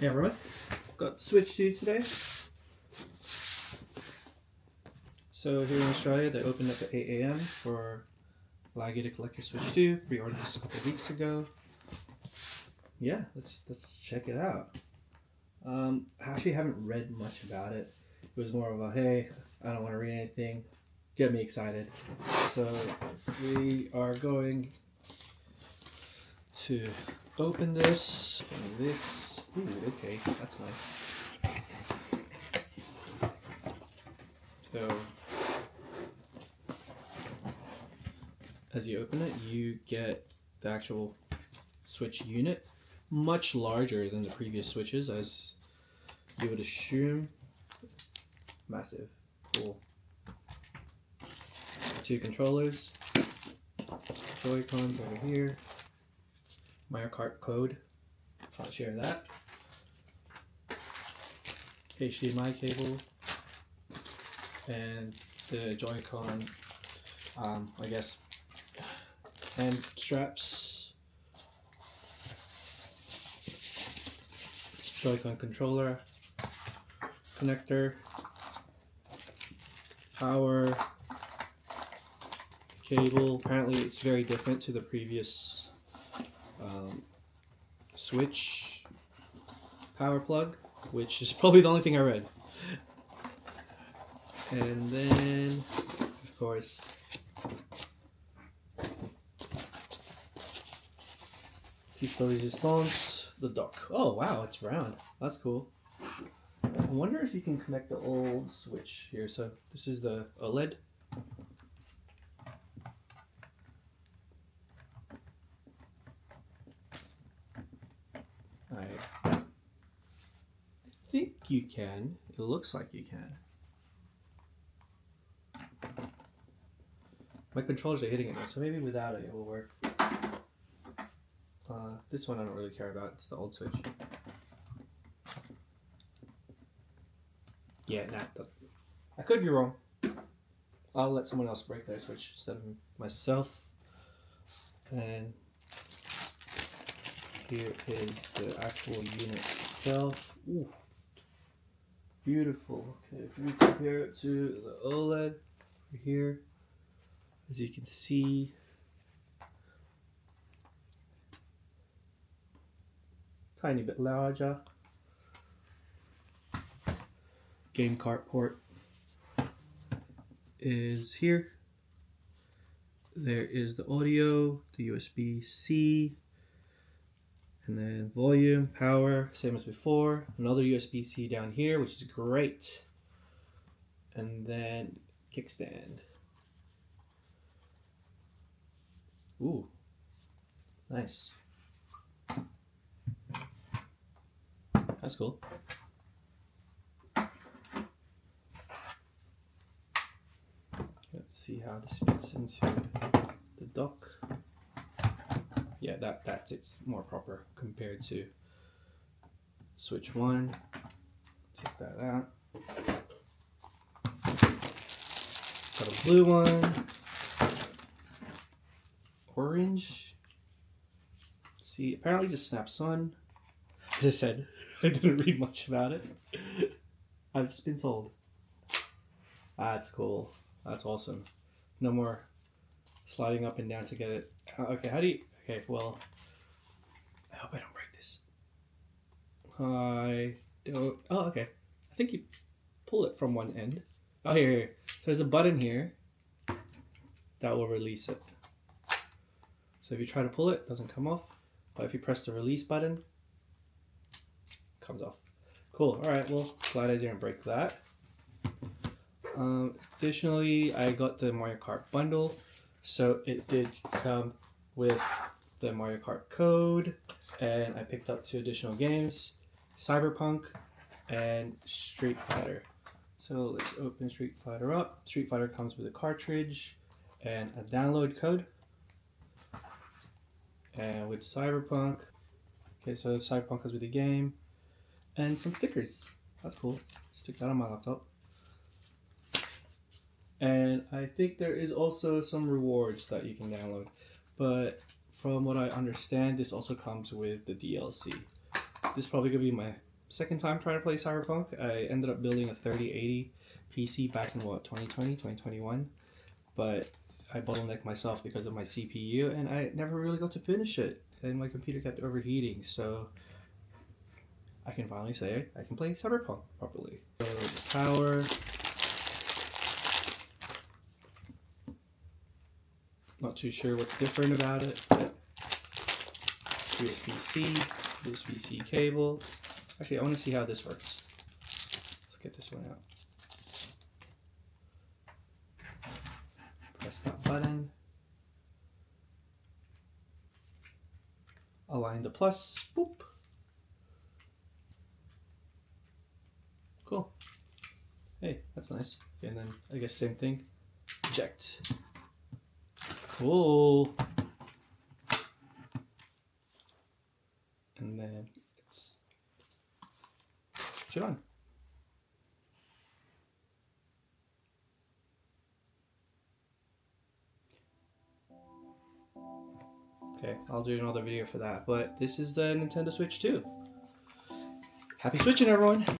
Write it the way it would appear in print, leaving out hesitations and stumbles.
Hey everyone, got Switch 2 today. So here in Australia, they opened up at 8 a.m. for allow you to collect your Switch 2. Pre-ordered this a couple of weeks ago. Yeah, let's check it out. I actually haven't read much about it. It was more of a hey, I don't want to read anything. Get me excited. So we are going to open this and this. Ooh, okay, that's nice. So, as you open it, you get the actual Switch unit, much larger than the previous Switches, as you would assume. Massive, cool. 2 controllers, Joy-Cons over here, Mario Kart code, I'll share that. HDMI cable, and the Joy-Con, I guess, hand straps, Joy-Con controller, connector, power, cable. Apparently it's very different to the previous Switch power plug, which is probably the only thing I read. And then, of course, piece de resistance, the dock. Oh wow, it's round. That's cool. I wonder if you can connect the old Switch here. So this is the OLED. I think you can. It looks like you can. My controllers are hitting it now, so maybe without it, it will work. This one I don't really care about. It's the old Switch. Yeah, nah, I could be wrong. I'll let someone else break their Switch instead of myself. And here is the actual unit itself. Ooh, beautiful. Okay, if we compare it to the OLED over here, as you can see, tiny bit larger. Game cart port is here. There is the audio, the USB-C, and then volume, power, same as before. Another USB-C down here, which is great. And then kickstand. Ooh, nice. That's cool. Let's see how this fits into the dock. Yeah, that's it's more proper compared to Switch 1. Take that out. Got a blue one. Orange. See, apparently just snaps on. As I said, I didn't read much about it. I've just been told. That's cool. That's awesome. No more sliding up and down to get it. Okay, how do you... Okay, well... I hope I don't break this. I don't... Oh, okay. I think you pull it from one end. Oh, here. So there's a button here that will release it. So if you try to pull it, it doesn't come off. But if you press the release button, it comes off. Cool. Alright, well, glad I didn't break that. Additionally, I got the Mario Kart bundle, so it did come with the Mario Kart code, and I picked up 2 additional games, Cyberpunk and Street Fighter. So let's open Street Fighter up. Street Fighter comes with a cartridge and a download code. And with Cyberpunk, okay, so Cyberpunk comes with the game and some stickers. That's cool. Stick that on my laptop. And I think there is also some rewards that you can download. But from what I understand, this also comes with the DLC. This is probably going to be my second time trying to play Cyberpunk. I ended up building a 3080 PC back in what, 2020, 2021, but I bottlenecked myself because of my CPU, and I never really got to finish it, and my computer kept overheating. So I can finally say I can play Cyberpunk properly. So the power. Not too sure what's different about it, but USB-C, USB-C cable. Actually, I want to see how this works. Let's get this one out. Press that button. Align the plus. Boop. Cool. Hey, that's nice. Okay, and then I guess same thing. Eject. Cool. And then it's switch it on. Okay, I'll do another video for that. But this is the Nintendo Switch 2. Happy switching, everyone!